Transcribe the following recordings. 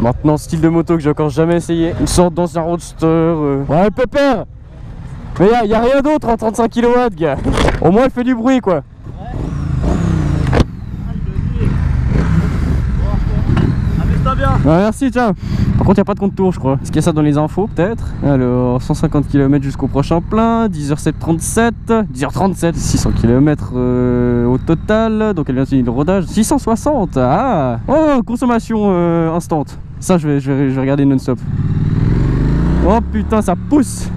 Maintenant, style de moto que j'ai encore jamais essayé. Une sorte d'ancien roadster. Ouais, pépère. Mais y a rien d'autre en 35 kW, gars. Au moins, elle fait du bruit, quoi. Bien. Ouais, merci, ciao. Par contre, il n'y a pas de compte tour, je crois. Est-ce qu'il y a ça dans les infos, peut-être? Alors, 150 km jusqu'au prochain plein, 10h37, 10h37, 600 km au total. Donc, elle vient de finir le rodage. 660, ah. Oh, consommation instant. Ça, je vais regarder non-stop. Oh putain, ça pousse.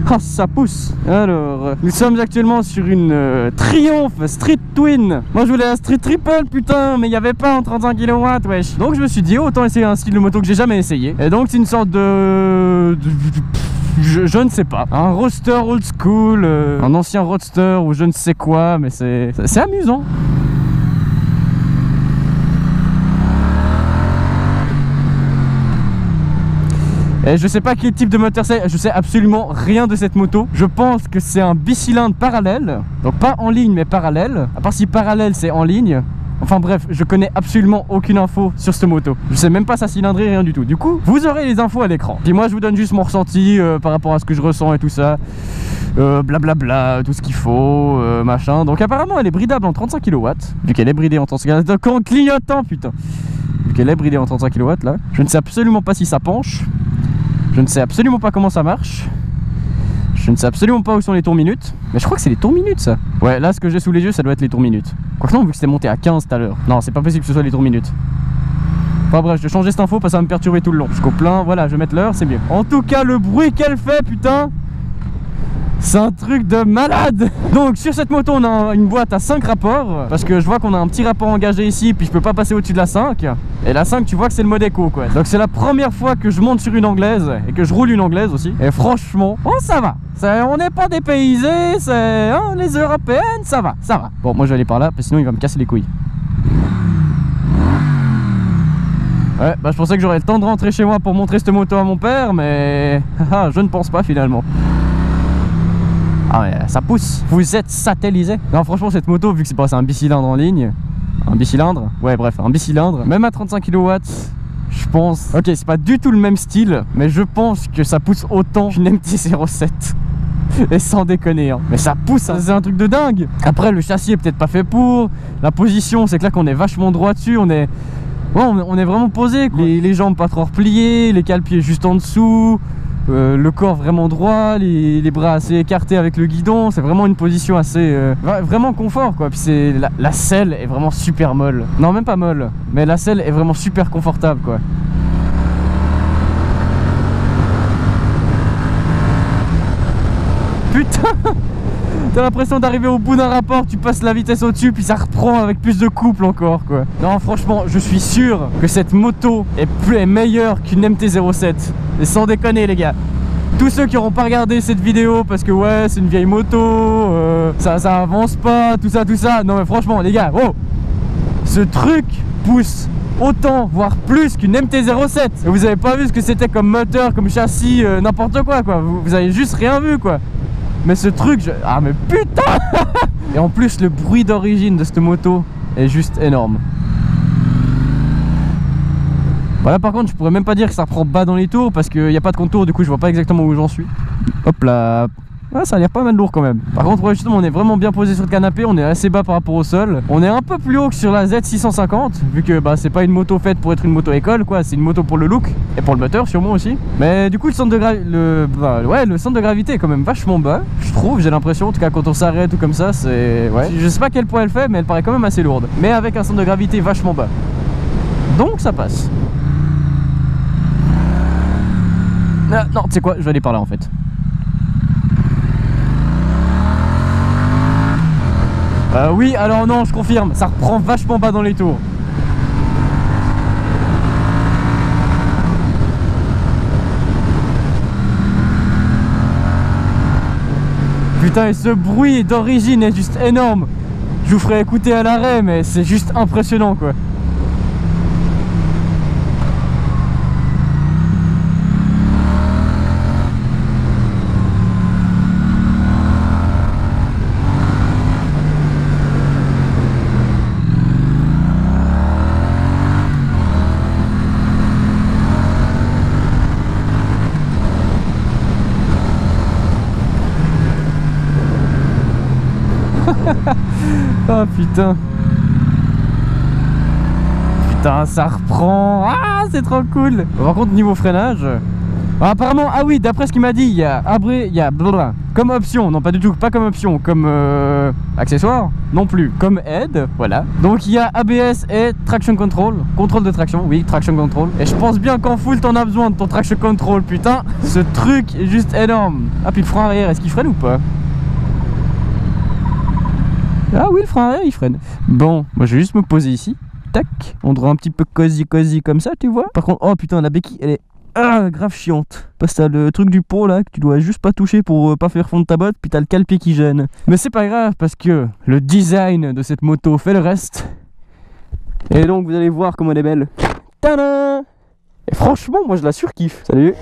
Ah, ça pousse. Alors, nous sommes actuellement sur une Triumph Street Twin. Moi je voulais un Street Triple, putain, mais il n'y avait pas en 35 kW, wesh. Donc je me suis dit, autant essayer un style de moto que j'ai jamais essayé. Et donc c'est une sorte je ne sais pas, un roadster old school, un ancien roadster ou je ne sais quoi, mais c'est amusant. Et je sais pas quel type de moteur c'est, je sais absolument rien de cette moto. Je pense que c'est un bicylindre parallèle, donc pas en ligne mais parallèle. À part si parallèle c'est en ligne. Enfin bref, je connais absolument aucune info sur cette moto. Je sais même pas sa cylindrée, rien du tout. Du coup, vous aurez les infos à l'écran. Puis moi je vous donne juste mon ressenti par rapport à ce que je ressens et tout ça. Blablabla, tout ce qu'il faut, machin. Donc apparemment elle est bridable en 35 kW. Vu qu'elle est bridée en 35 kW. En clignotant, putain. Vu qu'elle est bridée en 35 kW là. Je ne sais absolument pas si ça penche. Je ne sais absolument pas comment ça marche. Je ne sais absolument pas où sont les tours minutes. Mais je crois que c'est les tours minutes ça. Ouais, là ce que j'ai sous les yeux ça doit être les tours minutes. Quoique non, vu que c'était monté à 15 tout à l'heure. Non, c'est pas possible que ce soit les tours minutes. Enfin bref, je vais changer cette info parce que ça va me perturber tout le long. Jusqu'au plein, voilà, je vais mettre l'heure, c'est mieux. En tout cas, le bruit qu'elle fait, putain, c'est un truc de malade. Donc sur cette moto on a une boîte à 5 rapports. Parce que je vois qu'on a un petit rapport engagé ici. Puis je peux pas passer au-dessus de la 5. Et la 5 tu vois que c'est le mode éco quoi. Donc c'est la première fois que je monte sur une anglaise. Et que je roule une anglaise aussi. Et franchement, oh ça va. On n'est pas dépaysés. Hein, les européennes, ça va, ça va. Bon moi je vais aller par là parce que sinon il va me casser les couilles. Ouais, bah je pensais que j'aurais le temps de rentrer chez moi pour montrer cette moto à mon père. Mais je ne pense pas finalement. Ah ouais, ça pousse, vous êtes satellisé. Non franchement cette moto vu que c'est un bicylindre en ligne. Un bicylindre, ouais bref, un bicylindre. Même à 35 kW, je pense. Ok, c'est pas du tout le même style, mais je pense que ça pousse autant qu'une MT-07. Et sans déconner hein. Mais ça pousse, hein. C'est un truc de dingue. Après le châssis est peut-être pas fait pour. La position, c'est que là qu'on est vachement droit dessus, on est vraiment posé. Les jambes pas trop repliées, les cale-pieds juste en dessous. Le corps vraiment droit, les bras assez écartés avec le guidon, c'est vraiment une position assez vraiment confort quoi. Puis c'est la selle est vraiment super molle. Non même pas molle, mais la selle est vraiment super confortable quoi. Putain, t'as l'impression d'arriver au bout d'un rapport, tu passes la vitesse au-dessus puis ça reprend avec plus de couple encore quoi. Non franchement je suis sûr que cette moto est meilleure qu'une MT-07. Et sans déconner les gars. Tous ceux qui n'auront pas regardé cette vidéo parce que ouais c'est une vieille moto, ça avance pas, tout ça. Non mais franchement les gars, oh, ce truc pousse autant, voire plus qu'une MT-07. Et vous avez pas vu ce que c'était comme moteur, comme châssis, n'importe quoi. Vous avez juste rien vu quoi. Mais ce truc, ah mais putain. Et en plus le bruit d'origine de cette moto est juste énorme. Voilà par contre je pourrais même pas dire que ça reprend bas dans les tours parce qu'il n'y a pas de contour, du coup je vois pas exactement où j'en suis. Hop là. Ah, ça a l'air pas mal lourd quand même. Par contre ouais, justement on est vraiment bien posé sur le canapé, on est assez bas par rapport au sol. On est un peu plus haut que sur la Z650 vu que bah, c'est pas une moto faite pour être une moto école quoi, c'est une moto pour le look et pour le moteur sûrement aussi. Mais du coup le centre de gravité est quand même vachement bas, je trouve, j'ai l'impression, en tout cas quand on s'arrête ou comme ça, c'est... Ouais. Je sais pas quel poids elle fait mais elle paraît quand même assez lourde. Mais avec un centre de gravité vachement bas. Donc ça passe. Non, tu sais quoi, je vais aller par là en fait. Oui, alors non, je confirme, ça reprend vachement bas dans les tours. Putain, et ce bruit d'origine est juste énorme. Je vous ferai écouter à l'arrêt, mais c'est juste impressionnant quoi. Oh putain. Putain, ça reprend. Ah, c'est trop cool. Par contre, niveau freinage... apparemment, ah oui, d'après ce qu'il m'a dit, il y a blablabla, comme option, non pas du tout, pas comme option, comme accessoire, non plus, comme aide, voilà. Donc il y a ABS et traction control, contrôle de traction, oui, traction control. Et je pense bien qu'en full t'en as besoin de ton traction control, putain, ce truc est juste énorme. Ah puis le frein arrière, est-ce qu'il freine ou pas? Ah oui, le frein arrière il freine. Bon, moi je vais juste me poser ici, tac, on doit un petit peu cosy comme ça, tu vois. Par contre, oh putain, la béquille elle est... Ah, grave chiante. Parce que t'as le truc du pot là que tu dois juste pas toucher pour pas faire fondre ta botte, puis t'as le cale-pied qui gêne. Mais c'est pas grave parce que le design de cette moto fait le reste. Et donc vous allez voir comme elle est belle. Tada! Et franchement, moi je la surkiffe. Salut.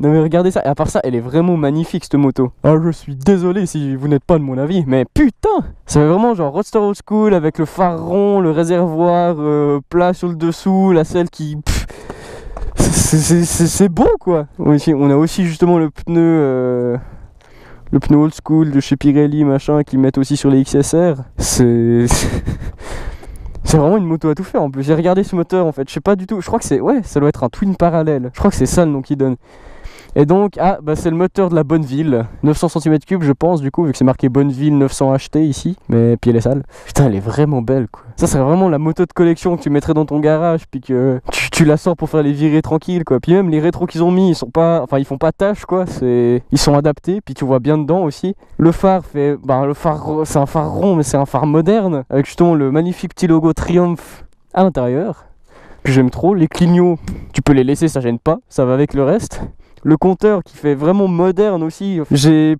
Non mais regardez ça, et à part ça, elle est vraiment magnifique cette moto. Oh, je suis désolé si vous n'êtes pas de mon avis, mais putain, ça fait vraiment genre roadster old school avec le phare rond, le réservoir plat sur le dessous, la selle qui... C'est beau quoi. On a aussi justement le pneu old school de chez Pirelli machin qu'ils mettent aussi sur les XSR. C'est vraiment une moto à tout faire en plus. J'ai regardé ce moteur en fait, je sais pas du tout, je crois que c'est... Ouais, ça doit être un twin parallèle. Je crois que c'est ça le nom qu'il donne. Et donc, ah, bah c'est le moteur de la Bonneville, 900 cm3 je pense du coup, vu que c'est marqué Bonneville 900 HT ici, mais puis elle est sale. Putain, elle est vraiment belle quoi. Ça serait vraiment la moto de collection que tu mettrais dans ton garage, puis que tu la sors pour faire les virées tranquilles quoi. Puis même les rétros qu'ils ont mis, ils sont pas, enfin ils font pas tâche quoi, ils sont adaptés, puis tu vois bien dedans aussi. Le phare fait, bah le phare, c'est un phare rond, mais c'est un phare moderne, avec justement le magnifique petit logo Triumph à l'intérieur, que j'aime trop. Les clignots, tu peux les laisser, ça gêne pas, ça va avec le reste. Le compteur qui fait vraiment moderne aussi.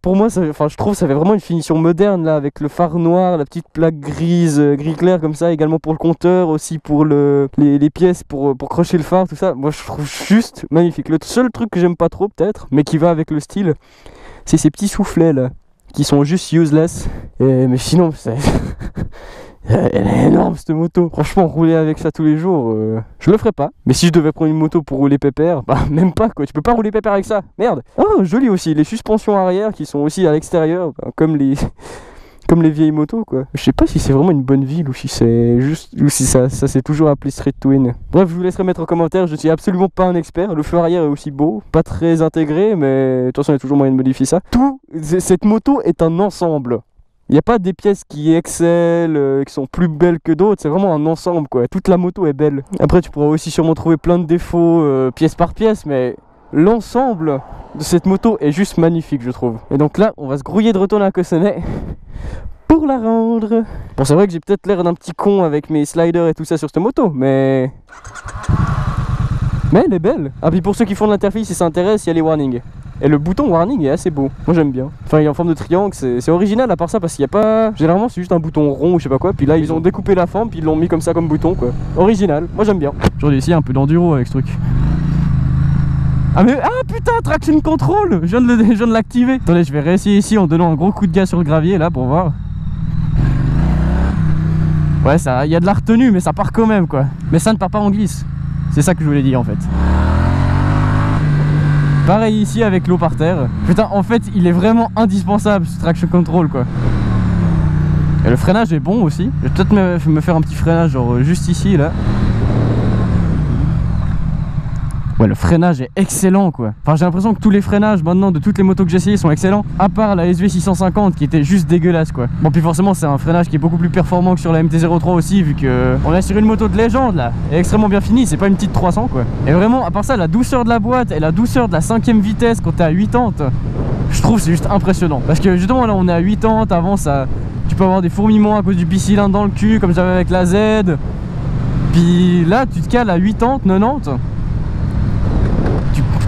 Pour moi, je trouve ça fait vraiment une finition moderne là, avec le phare noir, la petite plaque grise, gris clair comme ça, également pour le compteur, aussi pour les pièces pour crocher le phare, tout ça. Moi, je trouve juste magnifique. Le seul truc que j'aime pas trop peut-être, mais qui va avec le style, c'est ces petits soufflets là, qui sont juste useless. Mais sinon, elle est énorme cette moto. Franchement, rouler avec ça tous les jours, je le ferais pas. Mais si je devais prendre une moto pour rouler pépère, bah même pas quoi. Tu peux pas rouler pépère avec ça. Merde. Oh, joli aussi. Les suspensions arrière qui sont aussi à l'extérieur, bah, comme les vieilles motos quoi. Je sais pas si c'est vraiment une bonne ville ou si c'est juste, ou si ça c'est toujours appelé Street Twin. Bref, je vous laisserai mettre en commentaire. Je suis absolument pas un expert. Le feu arrière est aussi beau, pas très intégré, mais de toute façon il y a toujours moyen de modifier ça. Cette moto est un ensemble. Il n'y a pas des pièces qui excellent, qui sont plus belles que d'autres, c'est vraiment un ensemble quoi. Toute la moto est belle. Après tu pourras aussi sûrement trouver plein de défauts pièce par pièce, mais l'ensemble de cette moto est juste magnifique je trouve. Et donc là on va se grouiller de retourner à Cossonay pour la rendre. Bon, c'est vrai que j'ai peut-être l'air d'un petit con avec mes sliders et tout ça sur cette moto, mais elle est belle. Ah puis pour ceux qui font de l'interface, si ça intéresse, il y a les warnings. Et le bouton warning est assez beau, moi j'aime bien. Enfin il est en forme de triangle, c'est original à part ça parce qu'il n'y a pas... Généralement c'est juste un bouton rond ou je sais pas quoi, puis là ils ont découpé la forme puis ils l'ont mis comme ça comme bouton quoi. Original, moi j'aime bien. J'aurais essayé un peu d'enduro avec ce truc. Ah mais... Ah putain, traction control, je viens de l'activer. Attendez, je vais réessayer ici en donnant un gros coup de gaz sur le gravier là pour voir. Ouais, ça, il y a de la retenue mais ça part quand même quoi. Mais ça ne part pas en glisse. C'est ça que je voulais dire en fait. Pareil ici avec l'eau par terre. Putain, en fait, il est vraiment indispensable ce traction control quoi. Et le freinage est bon aussi. Je vais peut-être me faire un petit freinage genre juste ici là. Ouais, le freinage est excellent quoi. Enfin, j'ai l'impression que tous les freinages maintenant de toutes les motos que j'ai essayé sont excellents. À part la SV650 qui était juste dégueulasse quoi. Bon, puis forcément, c'est un freinage qui est beaucoup plus performant que sur la MT-03 aussi, vu que on est sur une moto de légende là. Elle est extrêmement bien finie, c'est pas une petite 300 quoi. Et vraiment, à part ça, la douceur de la boîte et la douceur de la 5ème vitesse quand t'es à 80, je trouve c'est juste impressionnant. Parce que justement là, on est à 80, avant ça, tu peux avoir des fourmillements à cause du bicylindre dans le cul, comme j'avais avec la Z. Puis là, tu te cales à 80, 90.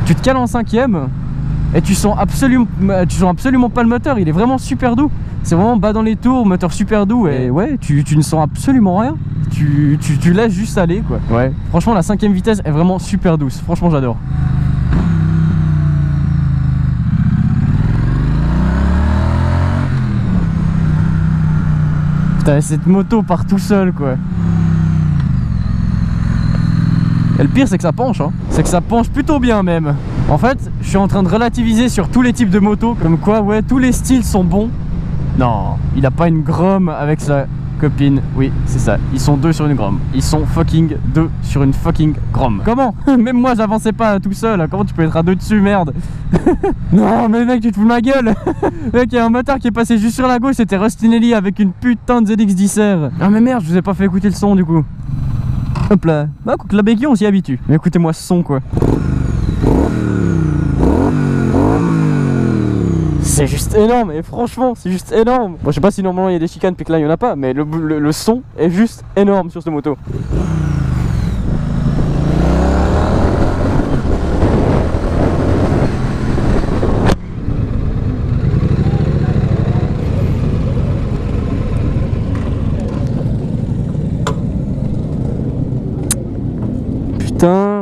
Tu te cales en 5ème et tu sens absolument pas le moteur, il est vraiment super doux. C'est vraiment bas dans les tours, moteur super doux et ouais, tu ne sens absolument rien. Tu laisses juste aller quoi. Ouais. Franchement, la 5ème vitesse est vraiment super douce. Franchement, j'adore. Putain, cette moto part tout seul quoi. Et le pire c'est que ça penche, hein. C'est que ça penche plutôt bien même. En fait, je suis en train de relativiser sur tous les types de motos. Comme quoi, ouais, tous les styles sont bons. Non, il a pas une Grom avec sa copine. Oui, c'est ça. Ils sont deux sur une Grom. Ils sont fucking deux sur une fucking Grom. Comment? Même moi, j'avançais pas tout seul. Comment tu peux être à deux dessus, merde? Non, mais mec, tu te fous de ma gueule. Mec, il y a un motard qui est passé juste sur la gauche. C'était Rustinelli avec une putain de ZX-10R. Ah, mais merde, je vous ai pas fait écouter le son du coup. Hop là. Bah, écoute, la béquille, on s'y habitue. Mais écoutez-moi ce son, quoi. C'est juste énorme, et franchement, c'est juste énorme. Bon, je sais pas si normalement il y a des chicanes, puis que là il y en a pas, mais le son est juste énorme sur cette moto. Putain.